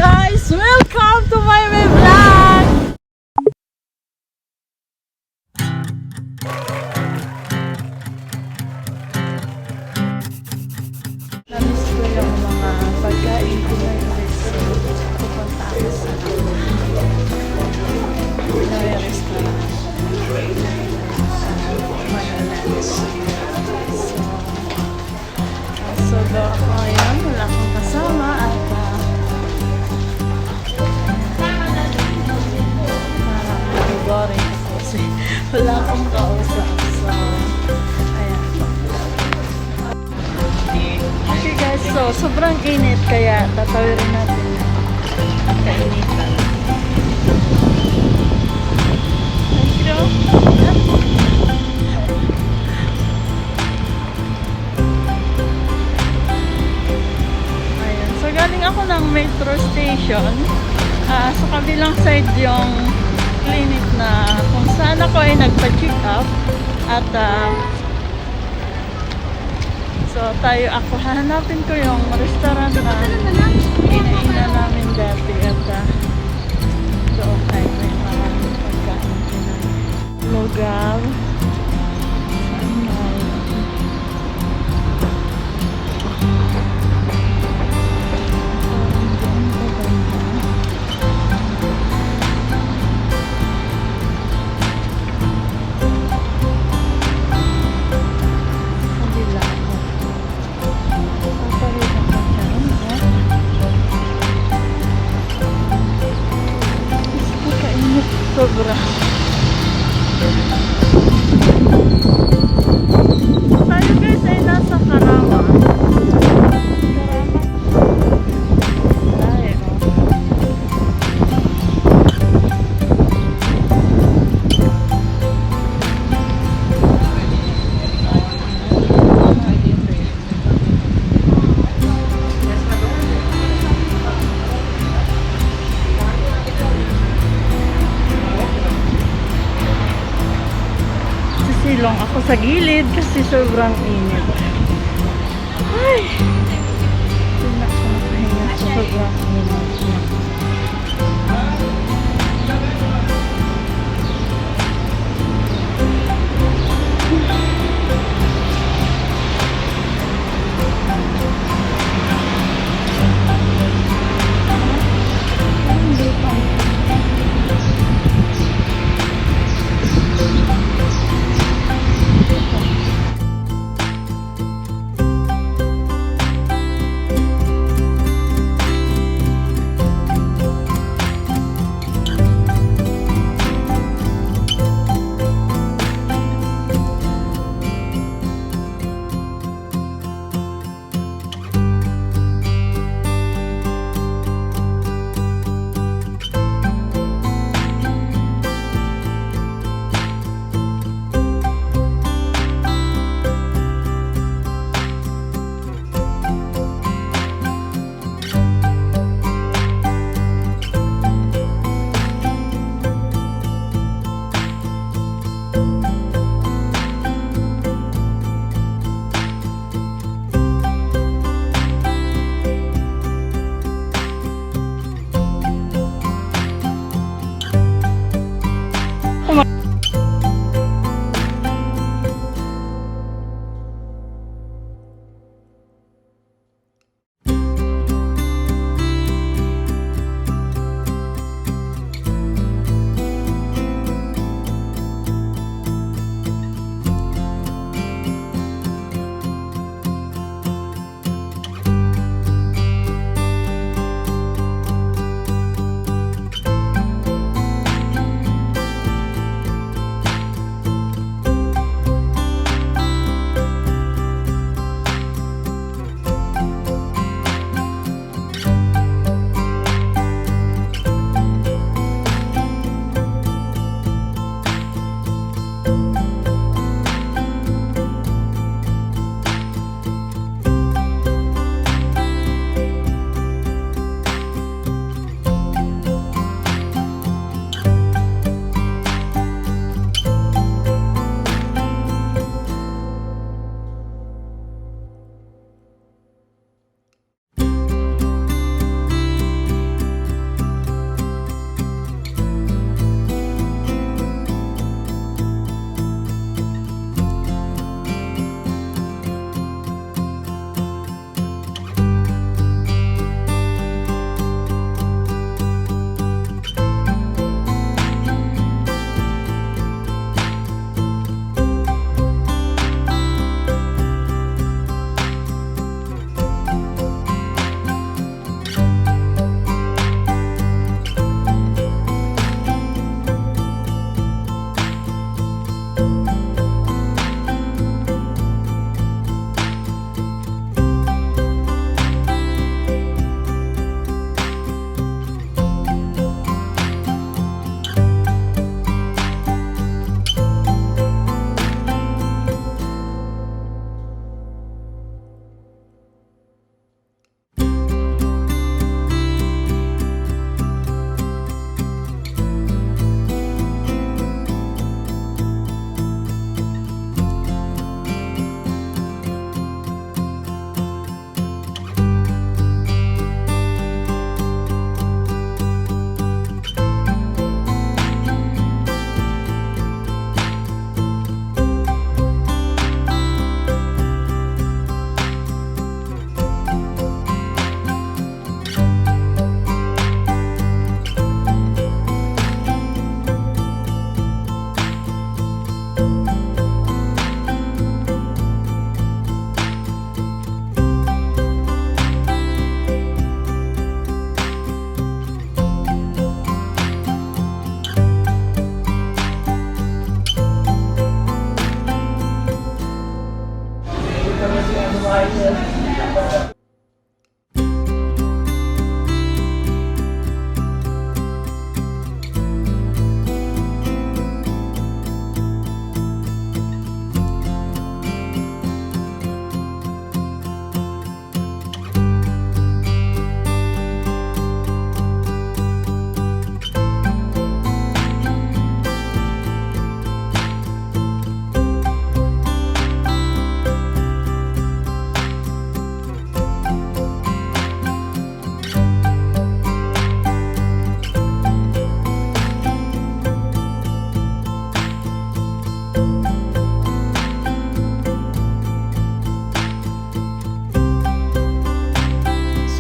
guys! Welcome to my vlog! Namiss ko yung mga pagkain ko ngayon. Pupunta ako sa Pinoy restaurant. Mag-lunch. So do ako ngayon. Wala akong kasama at boring kasi wala akong kausap. So, ayan. Okay guys, so sobrang init kaya tatawirin natin ang kainitan. Thank you. Ayan. So galing ako ng metro station. Sa kabilang side yung clinic na kung saan ako ay nagpa-check up at so ako hahanapin ko yung restaurant na kinainan namin dati at doon ay may maraming pagkain lugaw sobra. Tayo guys ay nasa Karama. Dahil silong ako sa gilid kasi sobrang init. Ay! Hindi na ako makahinga sa sobrang init.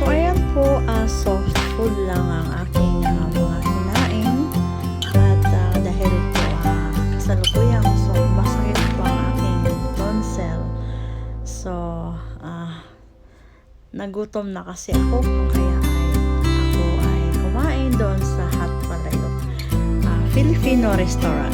So ayan po, soft food lang ang aking mga kinain. At dahil po kasalukuyang so masakit po ang aking tonsil. So nagutom na kasi ako, kaya ako ay kumain doon sa Hot Palayok Filipino restaurant.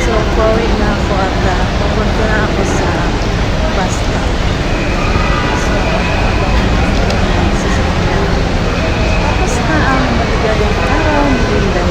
So, pauwi na ako at pupunta na ako sa bus stop. So, tapos na ang maligayang araw ni Linday.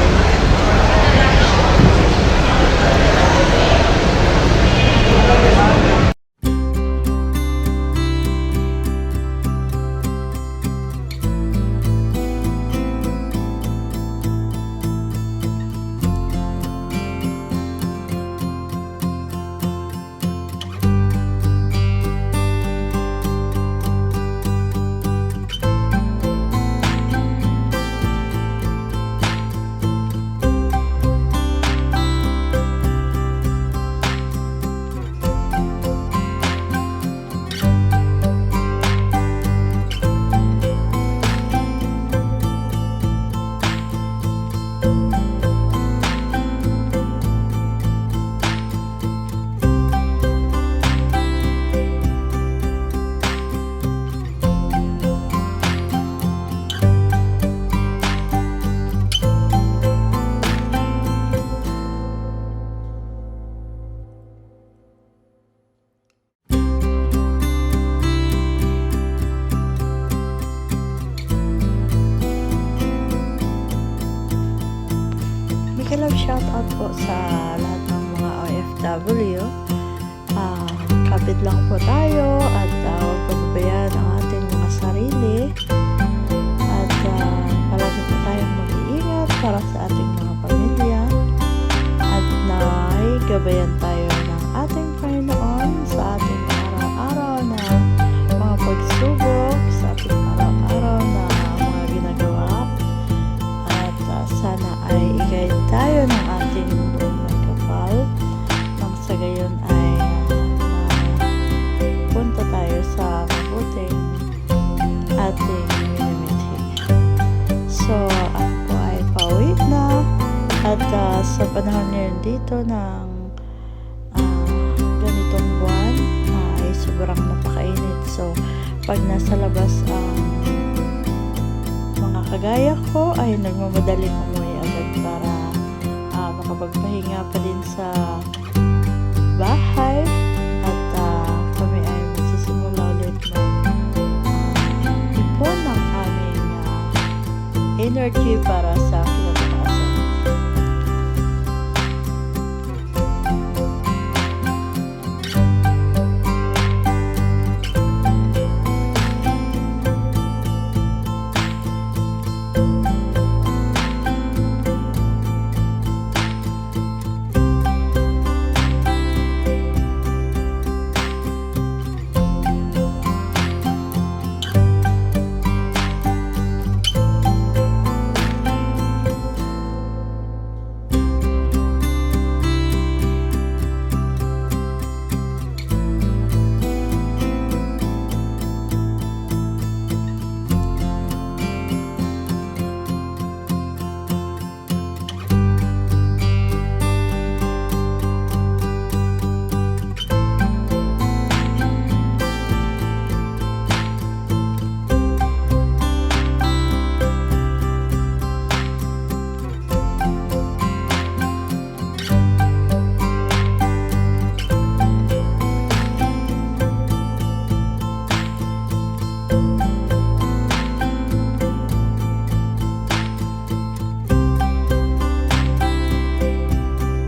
Love shout out po sa lahat ng mga OFW. Kapit lang po tayo at huwag pababayaan ang ating mga sarili at palagi po tayong mag-iingat para sa ating mga pamilya at naigabayan tayo ng ating Panginoon sa ating araw-araw na mga pagsubok, sa ating araw-araw na mga ginagawa at sana ay i-guide tayo ng ating buong may kapal nang sa gayon ay punta tayo sa mabuting ating minimithi. So, ako po ay pauwi na at sa panahon ngayon dito ng ganitong buwan ay sobrang napakainit. So, pag nasa labas ang mga kagaya ko ay nagmamadaling umuwi agad para makapagpahinga pa din sa bahay at kami ay magsisimula ulit ipon ng aming energy para sa